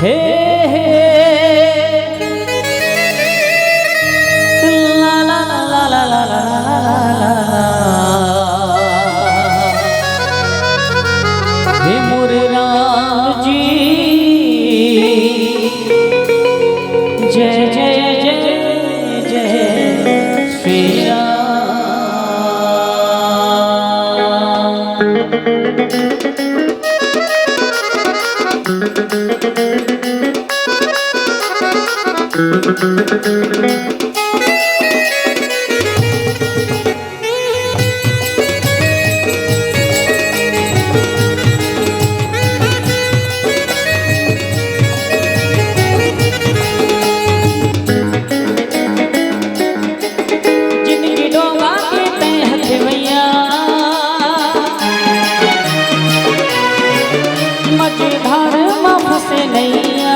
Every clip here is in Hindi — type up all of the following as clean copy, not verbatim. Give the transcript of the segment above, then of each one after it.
हे हे ला ला ला ला ला ला हे मोरे राम जी जय जय जय जय श्री जिनकी डोंगा के तहत भैया मजेदार माफ से नैया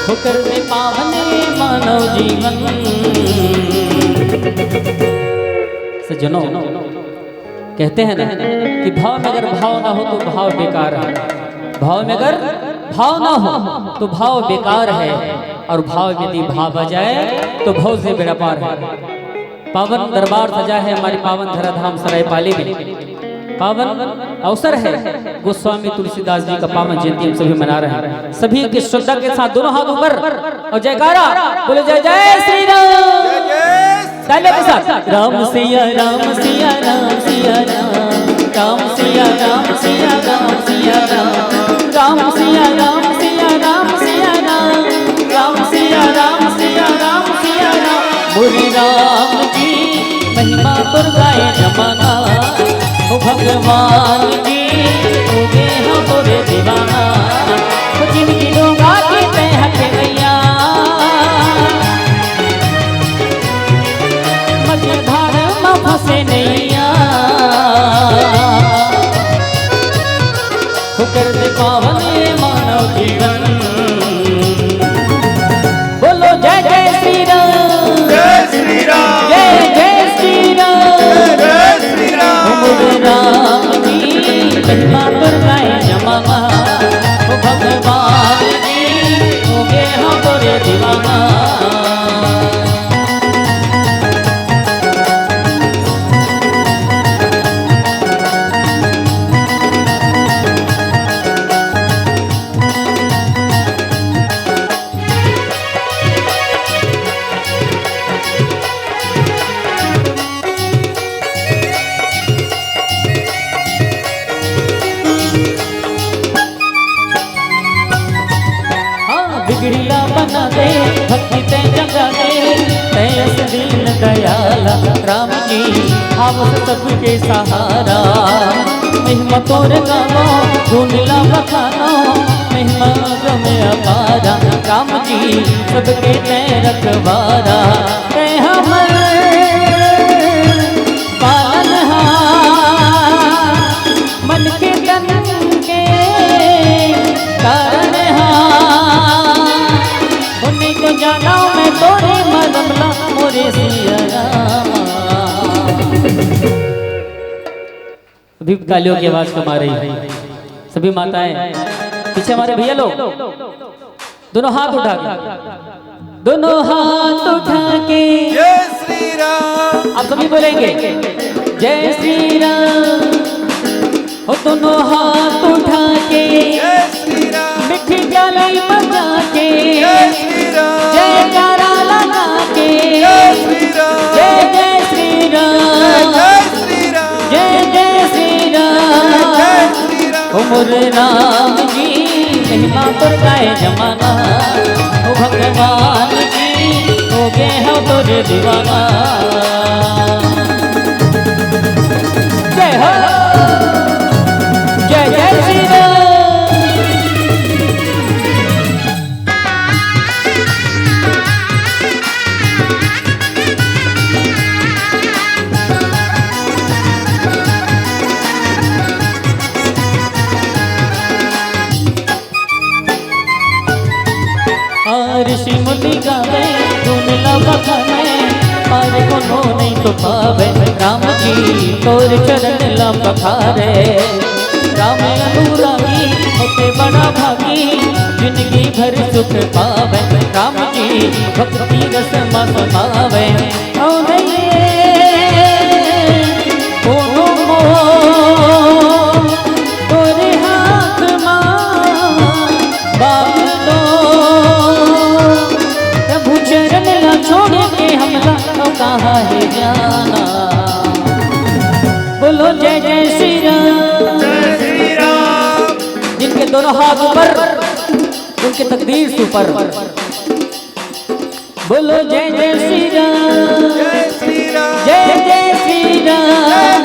होकर दे पावन मानव जीवन। सज्जनों कहते हैं ना कि भाव में अगर भाव ना हो तो भाव बेकार है, भाव में अगर भाव ना हो तो भाव बेकार है, और भाव यदि भाव आ जाए तो भाव से बेड़ा पार है। पावन दरबार सजा है हमारी पावन धराधाम सरायपाली में, पावन अवसर है गोस्वामी तुलसीदास जी का पावन जयंती हम सभी मना रहे हैं। सभी की श्रद्धा के साथ दोनों हाथ ऊपर और जयकारा बोले जय जय श्री राम। तालियों के साथ राम सिया राम सिया राम सिया राम, राम सिया राम सिया राम सिया राम, राम सिया राम सिया राम सिया राम, राम सिया राम सिया राम सिया राम। बोले राम जी महिमा पर गाए जमाना, ओ भगवान जी हो गए हम तोरे दीवाना। जिनकी डोंगा के तहत भैया मजेदार माफ से नैया होकर दे पावन मानव जीवन। बोलो जय जय श्री राम, जय श्री राम, जय जय श्री राम, जय श्री राम। राम जी महिमा पर गाए जमाना, ओ भगवान जी हो गए हम तोरे दीवाना। बिगड़ीला बना दे भक्ति ते जगा दे, तैस दीन दयाला राम जी आवस सबके सहारा। महिमा तोर गावो गुणला बखानो, महिमा गमे अपारा राम जी सबके ते रखवारा। ते हमर पालनहार मन के तन के कारण को जाना मैं तोरे मदमला मोरे सिया राम। अभी तालियों की आवाज कमा रही है सभी माताएं, पीछे हमारे भैया लोग दोनों हाथ उठा के, दोनों हाथ उठा के जय श्री राम। आप सभी बोलेंगे जय श्री राम। हो दोनों हाथ उठा के जय श्री राम, मिठी गले बजा के जय श्री राम, जयकारा लगा के जय श्री राम, जय जय श्री राम, जय श्री राम, जय जय श्री राम, जय श्री राम। ओ मोरे राम जी महिमा पर गाए जमाना, ओ भगवान जी हो गए हम तोरे दीवाना। जय हो जय जय श्री राम। ऋषि मुनि गावे गुण बखाने, पर कोनो नहीं तो पावे राम जी तोर चरण ला पखारे। राम अनुरागी होते बड़ा भागी जिंदगी भर सुख पावे राम जी भक्ति रस मस पावे ओ तोरे हाथ बाबलो प्रभु चरण ला छोड़ के हमला तो कहाँ है जाना। बोलो जय जय श्री राम। जिनके दोनों हाथ ऊपर उनके तकदीर से ऊपर बोलो जय जय श्री राम। जय श्री राम। जय जय श्री राम।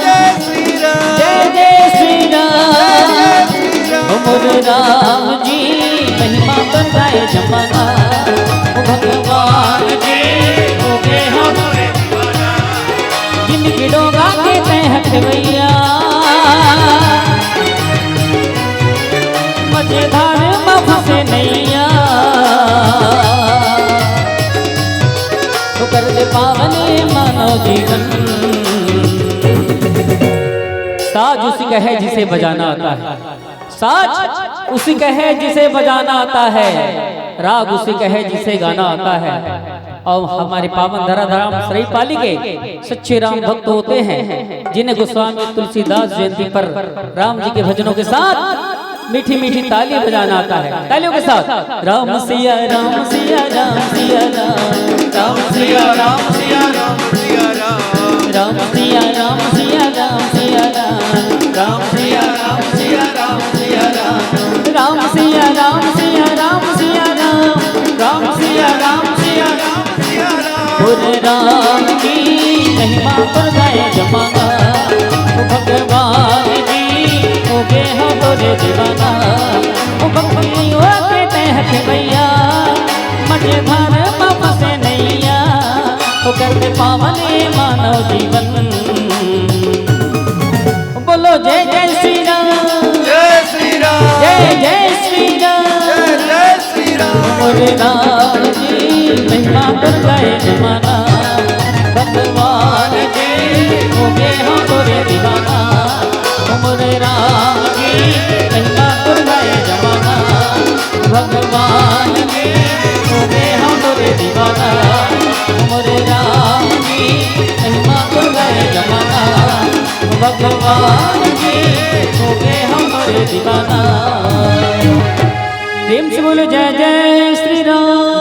जय जय श्री राम। मोर राम जी महिमा बताए जमाना भगवान जी हो गए हमारे जिनकी डोगा के तय हटवैया मजेदार बाबू से नैया तो कर दे पावन मानव जीवन। साज उसी का है जिसे बजाना आता है साज उसी का है जिसे बजाना आता है राग उसी का है जिसे गाना आता है। और हमारे पावन धराधाम श्री पाली के सच्चे राम भक्त होते हैं जिन्हें गोस्वामी तुलसीदास जयंती पर राम जी के भजनों के साथ मीठी मीठी ताली बजाना आता है। तालियों के साथ राम सिया राम सिया राम सिया राम राम सिया राम सिया राम सिया राम राम सिया राम सिया राम सिया राम राम सिया राम सिया राम सिया राम राम सिया राम सिया राम सिया राम राम सिया राम सिया राम सिया राम। राम की महिमा पर गाए जमाना भगवान जी हो गए हो तोरे दीवाना भक्तियों के तहत भैया मजेदार बाबा से नैया वो करते पावन मानव जीवन। बोलो जय जय श्री राम। जय श्री राम। जय जय श्री राम। जय श्री राम। मोरे राम जी महिमा कर गए जमाना भगवान जी हो गए हो तोरे दीवाना मोरे राम जी महिमा कर गए जमाना भगवान जी हो गए हो तोरे दीवाना मोरे राम जी महिमा कर गए जमाना भगवान जी हो गए हम तोरे दीवाना। प्रेम से बोलो जय जय श्री राम।